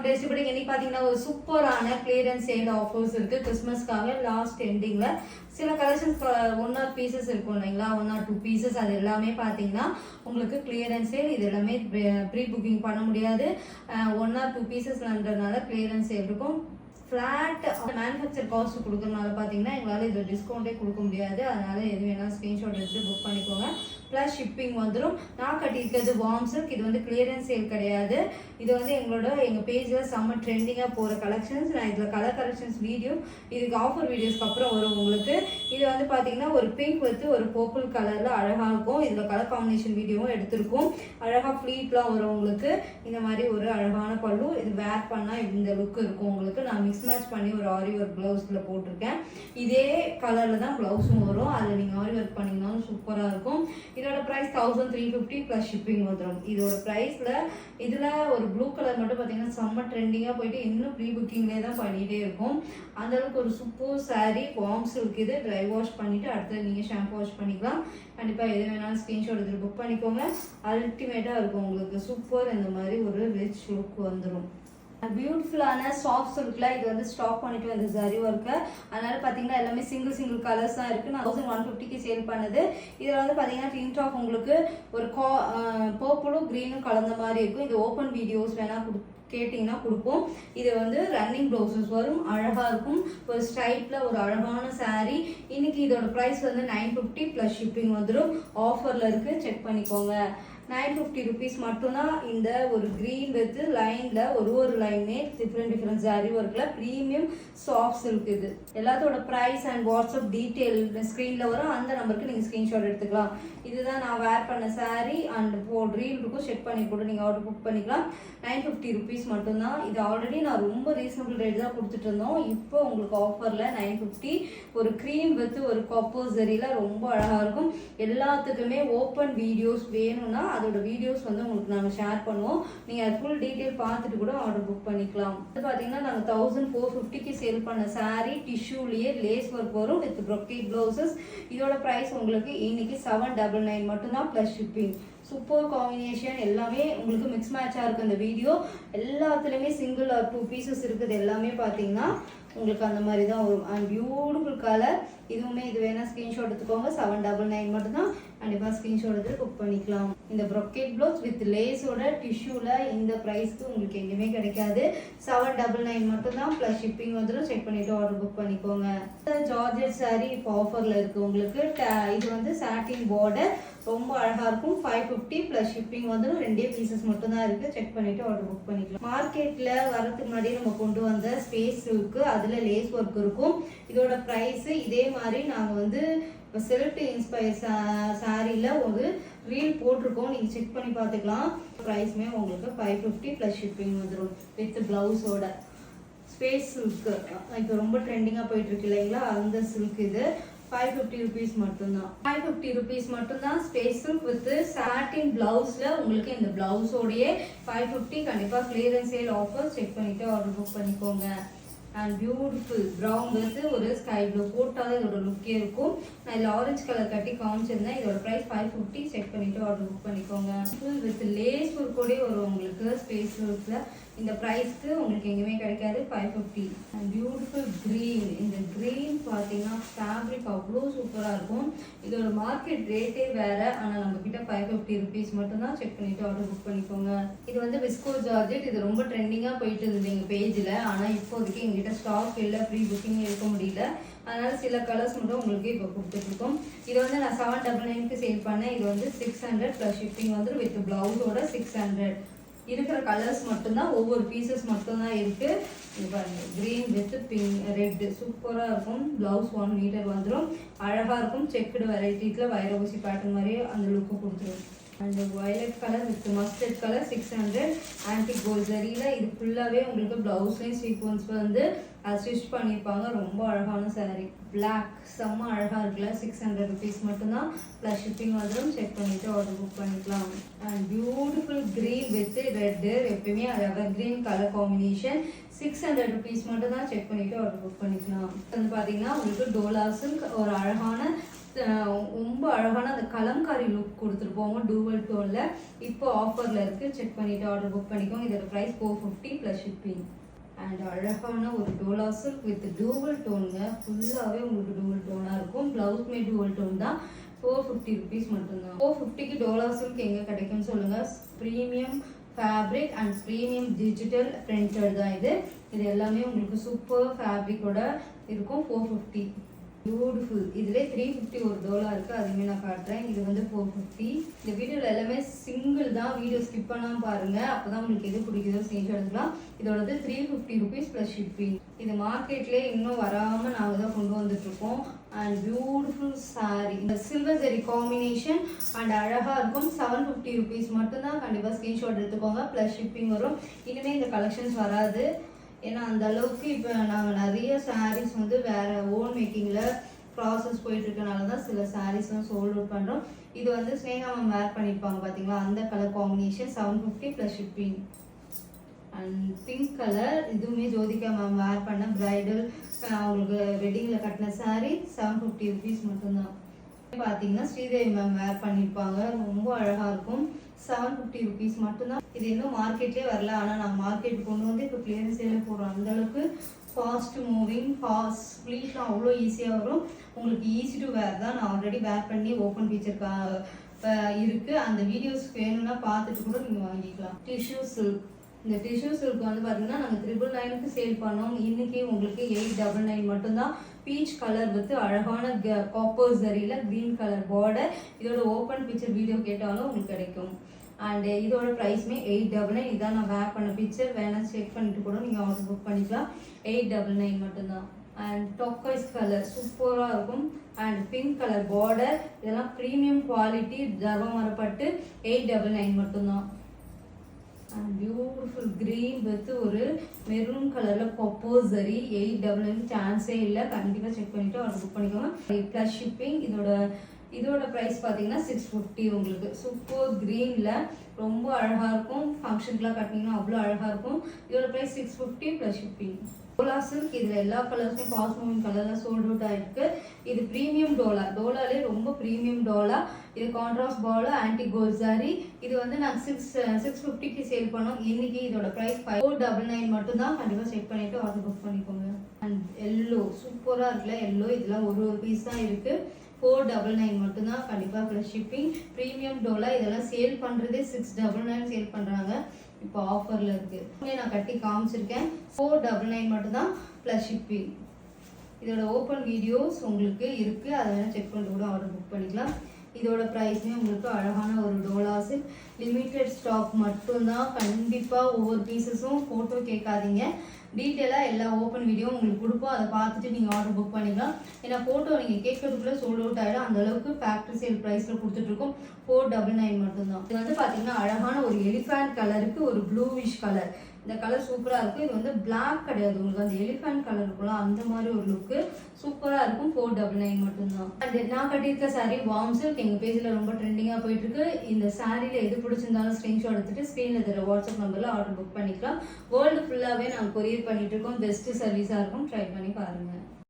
Days இப்படி இன்னைக்கு பார்த்தீங்கன்னா ஒரு சூப்பரான கிளியரன்ஸ் சேல் ஆஃபர்ஸ் இருக்குது கிறிஸ்மஸ்க்காக லாஸ்ட் எண்டிங்கில் சில கலெக்ஷன்ஸ் 1 or 2 பீசஸ் இருக்கும் இல்லைங்களா 1 or 2 பீசஸ் அது எல்லாமே பார்த்தீங்கன்னா உங்களுக்கு கிளியரன்ஸ் சேல் இது எல்லாமே ப்ரீ புக்கிங் பண்ண முடியாது 1 or 2 பீசஸ்ன்றதுனால கிளியரன்ஸ் சேல் இருக்கும் ஃப்ளாட் மேனுஃபேக்சர் காஸ்ட் கொடுக்கறதுனால பார்த்தீங்கன்னா எங்களால் இது டிஸ்கவுண்ட்டே கொடுக்க முடியாது அதனால எது வேணால் ஸ்க்ரீன்ஷாட் எடுத்து புக் பண்ணிக்கோங்க ப்ளஸ் ஷிப்பிங் வந்துடும் நான் கட்டியிருக்கிறது வார்ம் சில்க் இது வந்து கிளியரன்ஸ் சேல் கிடையாது இது வந்து எங்கள் பேஜில் செம்ம ட்ரெண்டிங்காக போகிற கலெக்ஷன்ஸ் நான் இதில் கலர் கலெக்ஷன்ஸ் வீடியோ இதுக்கு ஆஃபர் வீடியோஸ்க்கு அப்புறம் வரும் உங்களுக்கு இது வந்து பார்த்தீங்கன்னா ஒரு பிங்க் வித் ஒரு பர்பிள் கலரில் அழகாக இருக்கும் இதில் கலர் காம்பினேஷன் வீடியோவும் எடுத்திருக்கும் அழகாக ஃப்ளீட்லாம் வரும் உங்களுக்கு இந்த மாதிரி ஒரு அழகான பல்லு இது வேர் பண்ணால் இந்த லுக் இருக்கும் உங்களுக்கு நான் மிக்ஸ் மேட்ச் பண்ணி ஒரு ஆரி ஒர்க் ப்ளவுஸில் போட்டிருக்கேன் இதே கலரில் தான் ப்ளவுஸும் வரும் அதில் நீங்கள் ஆரி ஒர்க் பண்ணிங்கனாலும் சூப்பராக இருக்கும் இதோட ப்ரைஸ் 1350 ப்ளஸ் ஷிப்பிங் வந்துடும் இதோட ப்ரைஸில் இதில் ஒரு ப்ளூ கலர் மட்டும் பார்த்தீங்கன்னா செம்ம ட்ரெண்டிங்காக போயிட்டு இன்னும் ப்ரீ புக்கிங்லேயே தான் பண்ணிகிட்டே இருக்கும் அந்தளவுக்கு ஒரு சூப்பர் சாரீ வார்ம் சில்க் இது ட்ரை வாஷ் பண்ணிவிட்டு அடுத்து நீங்கள் ஷாம்பு வாஷ் பண்ணிக்கலாம் கண்டிப்பாக எது வேணாலும் ஸ்க்ரீன்ஷாட் எடுத்துகிட்டு புக் பண்ணிக்கோங்க அல்டிமேட்டாக இருக்கும் உங்களுக்கு சூப்பர் இந்த மாதிரி ஒரு ரிச் லுக் வந்துடும் பியூட்டிஃபுல்லான சாஃப்ட் சில்க்ல இது வந்து ஸ்டாக் பண்ணிட்டு வந்து ஜரி ஒர்க்கு அதனால பார்த்தீங்கன்னா எல்லாமே சிங்கிள் கலர்ஸ் தான் இருக்குது நான் 1150க்கு சேல் பண்ணுது இதில் வந்து பார்த்தீங்கன்னா டின் டாப் உங்களுக்கு ஒரு பர்பிளும் க்ரீனும் கலந்த மாதிரி இருக்கும் இது ஓப்பன் வீடியோஸ் வேணால் கேட்டிங்கன்னா கொடுப்போம் இது வந்து ரன்னிங் ப்ளவுசஸ் வரும் அழகாக இருக்கும் ஒரு ஸ்ட்ரைட்டில் ஒரு அழகான சாரீ இன்னைக்கு இதோட ப்ரைஸ் வந்து 950 ப்ளஸ் ஷிப்பிங் வந்துடும் ஆஃபரில் இருக்குது செக் பண்ணிக்கோங்க 950 rupees மட்டும்தான் இந்த ஒரு க்ரீன் வித் லைனில் ஒரு லைனே டிஃப்ரெண்ட் ஜரி ஒர்க்கில் ப்ரீமியம் சாஃப்ட் சில்க் இது எல்லாத்தோட ப்ரைஸ் அண்ட் வாட்ஸ்அப் டீட்டெயில் ஸ்க்ரீனில் வரும் அந்த நம்பருக்கு நீங்கள் ஸ்க்ரீன்ஷாட் எடுத்துக்கலாம் இதுதான் நான் வேர் பண்ண சாரீ அண்ட் ரீல் இருக்கும் செக் பண்ணி கூட நீங்கள் ஆர்டர் புக் பண்ணிக்கலாம் 950 rupees மட்டும்தான் இது ஆல்ரெடி நான் ரொம்ப ரீசனபிள் ரேட் தான் கொடுத்துட்டு இருந்தோம் இப்போ உங்களுக்கு ஆஃபரில் 950 ஒரு க்ரீம் வித் ஒரு காப்பர் ஜரியில் ரொம்ப அழகாக இருக்கும் எல்லாத்துக்குமே ஓப்பன் வீடியோஸ் வேணும்னா அதோட வீடியோஸ் வந்து உங்களுக்கு நாங்கள் ஷேர் பண்ணுவோம் நீங்கள் அது ஃபுல் டீட்டெயில் பார்த்துட்டு கூட ஆர்டர் புக் பண்ணிக்கலாம் அது பார்த்தீங்கன்னா நாங்கள் 1450க்கு சேல் பண்ண சாரீ டிஷ்யூலேயே லேஸ் ஒர்க் வரும் வித் ப்ரொக்கேட் ப்ளவுசஸ் இதோட ப்ரைஸ் உங்களுக்கு இன்னைக்கு 799 மட்டும்தான் ப்ளஸ் ஷிப்பிங் சூப்பர் காம்பினேஷன் எல்லாமே உங்களுக்கு மிக்ஸ் மேட்சாக இருக்குது இந்த வீடியோ எல்லாத்துலேயுமே சிங்கிள் ஆர் 2 பீசஸ் இருக்குது எல்லாமே பார்த்தீங்கன்னா உங்களுக்கு அந்த மாதிரி தான் வரும் அண்ட் பியூட்டிஃபுல் கலர் இதுவுமே இது வேணால் ஸ்க்ரீன்ஷாட் எடுத்துக்கோங்க 799 மட்டும்தான் கண்டிப்பாக ஸ்க்ரீன்ஷாட் எடுத்து புக் பண்ணிக்கலாம் இந்த ப்ரொக்கேட் ப்ளவுஸ் வித் லேஸோட டிஷ்யூவில் இந்த ப்ரைஸ்க்கு உங்களுக்கு எங்கேயுமே கிடைக்காது 799 மட்டும்தான் ப்ளஸ் ஷிப்பிங் வந்துடும் செக் பண்ணிவிட்டு ஆர்டர் புக் பண்ணிக்கோங்க ஜார்ஜெட் சாரீ இப்போ ஆஃபரில் இருக்குது உங்களுக்கு இது வந்து சாட்டின் பார்டர் ரொம்ப அழகாக இருக்கும் 550 ப்ளஸ் ஷிப்பிங் வந்துடும் 2 பீசஸ் மட்டும்தான் இருக்குது செக் பண்ணிவிட்டு ஆர்டர் புக் பண்ணிக்கலாம் மார்க்கெட்டில் வரதுக்கு முன்னாடி நம்ம கொண்டு வந்த ஸ்பேஸ் சில்க்கு அதில் லேஸ் ஒர்க் இருக்கும் இதோட ப்ரைஸு இதே மாதிரி நாங்கள் வந்து இப்போ செல்ஃப் இன்ஸ்பயர் சாரியில் ஒரு ரீல் போட்டிருக்கோம் நீங்கள் செக் பண்ணி பார்த்துக்கலாம் ப்ரைஸுமே உங்களுக்கு 550 ப்ளஸ் ஷிப்பிங் வந்துடும் வித் ப்ளவுஸோட ஸ்பேஸ் சில்க்கு இப்போ ரொம்ப ட்ரெண்டிங்காக போயிட்டுருக்கு இல்லைங்களா அந்த சில்க் இது 550 rupees மட்டும்தான் 550 rupees மட்டும்தான் ஸ்பேஸ் சில்க் வித் சாட்டின் பிளவுஸில் உங்களுக்கு இந்த பிளவுஸோடையே 550 கண்டிப்பாக கிளியரன்ஸ் சேல் ஆஃபர் செக் பண்ணிவிட்டு ஆர்டர் புக் பண்ணிக்கோங்க அண்ட் பியூட்டிஃபுல் ப்ரௌன் வித் ஒரு ஸ்கை ப்ளூ போட்டால் இதோட லுக்கே இருக்கும் நான் இதில் ஆரஞ்சு கலர் கட்டி காமிச்சிருந்தேன் இதோட ப்ரைஸ் 550 செக் பண்ணிவிட்டு ஆர்டர் புக் பண்ணிக்கோங்க ஃபுல் வித் லேஸ் ஒர்க்கோடே வரும் உங்களுக்கு ஸ்பேஸ் சில்கில் இந்த ப்ரைஸ்க்கு உங்களுக்கு எங்கேயுமே கிடைக்காது 550 அண்ட் பியூட்டிஃபுல் க்ரீன் இந்த க்ரீன் பார்த்தீங்கன்னா ஃபேப்ரிக் அவ்வளோ சூப்பராக இருக்கும் இதோட மார்க்கெட் ரேட்டே வேறு ஆனால் நம்மக்கிட்ட 550 rupees மட்டும்தான் செக் பண்ணிவிட்டு ஆர்டர் புக் பண்ணிக்கோங்க இது வந்து விஸ்கோ ஜார்ஜெட் இது ரொம்ப ட்ரெண்டிங்காக போயிட்டு இருந்தது எங்கள் பேஜில் ஆனால் இப்போதைக்கு எங்ககிட்ட ஸ்டாக் இல்லை ப்ரீ புக்கிங் இருக்க முடியல அதனால சில கலர்ஸ் மட்டும் உங்களுக்கு இப்போ கொடுத்துட்ருக்கோம் இது வந்து நான் 799க்கு சேல் பண்ணேன் இது வந்து 600 ப்ளஸ் ஷிப்பிங் வந்து வித் ப்ளவுஸோட 600 இருக்கிற கலர்ஸ் மட்டும்தான் ஒவ்வொரு பீசஸ் மட்டும்தான் இருக்குது இது பாருங்க க்ரீன் வித் பிங்க் ரெட் சூப்பராக இருக்கும் ப்ளவுஸ் 1 மீட்டர் வந்துடும் அழகாக இருக்கும் செக்குடு வெரைட்டிஸில் வைர ஊசி பேட்டர்ன் மாதிரியே அந்த லுக்கு கொடுத்துரும் and violet colour with mustard colour 600 antique gold ஜரியில் இது ஃபுல்லாகவே உங்களுக்கு ப்ளவுஸ்லேயும் சீக்வன்ஸ் வந்து ஸ்டிச் பண்ணியிருப்பாங்க ரொம்ப அழகான சாரீ பிளாக் செம்ம அழகாக இருக்குல்ல 600 rupees மட்டும்தான் ப்ளஸ் ஷிப்பிங் வந்துடும் செக் பண்ணிவிட்டு ஆர்டர் புக் பண்ணிக்கலாம் and beautiful green with red எப்பயுமே எவர் க்ரீன் கலர் காம்பினேஷன் 600 rupees மட்டும்தான் செக் பண்ணிவிட்டு ஆர்டர் புக் பண்ணிக்கலாம் வந்து பார்த்தீங்கன்னா உங்களுக்கு டோலா சில்க் ஒரு அழகான ரொம்ப அழகான அந்த கலம்காரி லுக் கொடுத்துருப்போம் டூவல் டோனில். இப்போ ஆஃபரில் இருக்குது, செக் பண்ணிவிட்டு ஆர்டர் புக் பண்ணிக்கோங்க. இதோட ப்ரைஸ் 450 ப்ளஸ் ஷிப்பிங். அண்ட் அழகான ஒரு டோலா சில்க் வித் டூவல் டோனுங்க. ஃபுல்லாகவே உங்களுக்கு டூவல் டோனாக இருக்கும். ப்ளவுஸ்மே டூவல் டோன் தான். 450 ருபீஸ் மட்டும்தான். 450க்கு டோலா சில்க் எங்கே கிடைக்கும்னு சொல்லுங்கள். Premium fabric and premium digital printed தான் இது. இது எல்லாமே உங்களுக்கு சூப்பர் ஃபேப்ரிக்கோட இருக்கும். 450 பியூட்டிஃபுல். இதிலே 350 ஒரு டோலா இருக்குது, அதுவுமே நான் காட்டுறேன். இது வந்து 450. இந்த வீடியோவில் எல்லாமே சிங்கிள் தான், வீடியோ ஸ்கிப் பண்ணாமல் பாருங்கள். அப்போ தான் உங்களுக்கு எது பிடிக்குதோ ஸ்க்ரீன்ஷாட் எடுக்கலாம். இதோடது 350 ருபீஸ் ப்ளஸ் ஷிப்பிங். இது மார்க்கெட்லேயே இன்னும் வராமல் நாங்கள் தான் கொண்டு வந்துட்ருக்கோம். அண்ட் பியூட்டிஃபுல் சாரீ, இந்த சில்வர் ஜெரி காம்பினேஷன் அண்ட் அழகாக இருக்கும். 750 ருபீஸ் மட்டும்தான். கண்டிப்பாக ஸ்க்ரீன்ஷாட் எடுத்துக்கோங்க, ப்ளஸ் ஷிப்பிங் வரும். இனிமேல் இந்த கலெக்ஷன்ஸ் வராது. ஏன்னா அந்த அளவுக்கு இப்போ நாங்கள் நிறைய சாரீஸ் வந்து வேறு ஓன் மேக்கிங்கில் ப்ராசஸ் போயிட்டுருக்கனால தான் சில சாரீஸ்லாம் சோல்ட் அவுட் பண்ணுறோம். இது வந்து ஸ்னேகா மேம் வேர் பண்ணியிருப்பாங்க பார்த்தீங்களா, அந்த colour combination 750 plus shipping. And pink colour, இதுவுமே ஜோதிகா மேம் வேர் பண்ண பிரைடல் அவங்களுக்கு வெட்டிங்கில் கட்டின சாரீ 750 ருபீஸ் மட்டும்தான். பார்த்தீங்கன்னா ஸ்ரீதேவி மேம் வேர் பண்ணியிருப்பாங்க, ரொம்ப அழகாக இருக்கும். 750 ருபீஸ் மட்டும்தான். இது இன்னும் மார்க்கெட்லேயே வரல, ஆனால் நாங்கள் மார்க்கெட் கொண்டு வந்து இப்போ கிளியரன்ஸ் சேல் போடுறோம். அந்தளவுக்கு ஃபாஸ்ட் மூவிங், ஃபாஸ்ட் ஃப்ளீட்லாம் அவ்வளோ ஈஸியாக வரும். உங்களுக்கு ஈஸி டு வேர் தான். நான் ஆல்ரெடி வேர் பண்ணி ஓப்பன் ஃபீச்சர் இருக்குது. அந்த வீடியோஸ் வேணும்னா பார்த்துட்டு கூட நீங்கள் வாங்கிக்கலாம். டிஷ்யூ சில்க், இந்த டிஷ்யூ சில்க் வந்து பார்த்தீங்கன்னா நாங்கள் 999க்கு சேல் பண்ணோம். இன்றைக்கி உங்களுக்கு 899 மட்டும்தான். பீச் கலர் வித் அழகான காப்பர் ஜரியில் க்ரீன் கலர் பார்டர். இதோட ஓப்பன் பிக்சர் வீடியோ கேட்டாலும் உங்களுக்கு கிடைக்கும். அண்ட் இதோட ப்ரைஸ்மே 899. இதான் நான் வேர் பண்ண பிக்சர், வேணால் செக் பண்ணிட்டு கூட நீங்கள் ஆர்டர் புக் பண்ணிக்கலாம். 899 மட்டும்தான். அண்ட் டொக்கைஸ் கலர் சூப்பராக இருக்கும். அண்ட் பிங்க் கலர் பார்டர், இதெல்லாம் ப்ரீமியம் குவாலிட்டி தர்மமரப்பட்டு 899 மட்டும்தான். அண்ட் பியூட்டிஃபுல் க்ரீன் வித் ஒரு மெரூன் கலரில் கொப்போ சரி 899 சான்ஸே இல்லை. கண்டிப்பாக செக் பண்ணிவிட்டு ஆர்டர் புக் பண்ணிக்கோங்க, ப்ளஸ் ஷிப்பிங். இதோட ப்ரைஸ் பார்த்தீங்கன்னா 650. உங்களுக்கு சூப்பர் க்ரீனில் ரொம்ப அழகாக இருக்கும். ஃபங்க்ஷனுக்குலாம் கட்டினீங்கன்னா அவ்வளோ அழகாக இருக்கும். இதோட ப்ரைஸ் 650 ப்ளஸ் ஷிப்பிங். டோலா சில்க், இதில் எல்லா கலர்ஸுமே ஃபாஸ்ட் மூவிங் கலரில் சோல்ட் அவுட் ஆகிருக்கு. இது ப்ரீமியம் டோலா, டோலாலே ரொம்ப ப்ரீமியம் டோலா. இது கான்ட்ராஸ்ட் பால் ஆன்டி கோல்ட் சாரி. இது வந்து நாங்கள் 650க்கு சேல் பண்ணோம். இன்னைக்கு இதோட ப்ரைஸ் 499 மட்டும்தான். கண்டிப்பாக செக் பண்ணிவிட்டு ஆர்டர் புக் பண்ணிக்கோங்க. அண்ட் எல்லோ சூப்பராக இருக்குல்ல, எல்லோ இதெல்லாம் ஒரு பீஸ் தான் இருக்குது. 499 மட்டும்தான். கண்டிப்பாக ப்ளஸ் ஷிப்பிங். ப்ரீமியம் டோலா இதெல்லாம் சேல் பண்ணுறதே 699 சேல் பண்ணுறாங்க. இப்போ ஆஃபரில் இருக்குது. நான் கட்டி காமிச்சிருக்கேன். 499 மட்டும்தான் ப்ளஸ் ஷிப்பிங். இதோட ஓப்பன் வீடியோஸ் உங்களுக்கு இருக்குது, அதை வேணால் செக் பண்ணிட்டு கூட ஆர்டர் புக் பண்ணிக்கலாம். இதோட ப்ரைஸ்மே உங்களுக்கு அழகான ஒரு டோலா சில்க். லிமிட்டட் ஸ்டாக் மட்டும்தான். கண்டிப்பாக ஒவ்வொரு பீசஸும் ஃபோட்டோ கேட்காதீங்க. டீட்டெயிலாக எல்லா ஓப்பன் வீடியோ உங்களுக்கு கொடுப்போம், அதை பார்த்துட்டு நீங்கள் ஆர்டர் புக் பண்ணிக்கலாம். ஏன்னா ஃபோட்டோ நீங்கள் கேட்கறதுக்குள்ளே சோல்ட் அவுட் ஆகிடும். அந்தளவுக்கு ஃபேக்ட்ரி சேல் ப்ரைஸில் கொடுத்துட்ருக்கோம். 499 மட்டும்தான். இது வந்து பார்த்தீங்கன்னா அழகான ஒரு எலிஃபேண்ட் கலருக்கு ஒரு ப்ளூவிஷ் கலர். இந்த கலர் சூப்பராக இருக்கும். இது வந்து பிளாக் கிடையாது, உங்களுக்கு அந்த எலிஃபேண்ட் கலர் இருக்கும்ல அந்த மாதிரி ஒரு லுக்கு சூப்பராக இருக்கும். 499 மட்டும்தான். அண்ட் நான் கட்டியிருக்க சாரீ வார்ம் சில்க், எங்கள் பேஜில் ரொம்ப ட்ரெண்டிங்காக போயிட்டுருக்கு. இந்த சாரியில் எது பிடிச்சிருந்தாலும் ஸ்க்ரீன்ஷாட் எடுத்துகிட்டு ஸ்க்ரீனில் தர வாட்ஸ்அப் நம்பரில் ஆர்டர் புக் பண்ணிக்கலாம். வேர்ல்டு ஃபுல்லாகவே நாங்கள் கொரியர் பண்ணிகிட்டு இருக்கோம். பெஸ்ட்டு சர்வீஸாக இருக்கும், ட்ரை பண்ணி பாருங்கள்.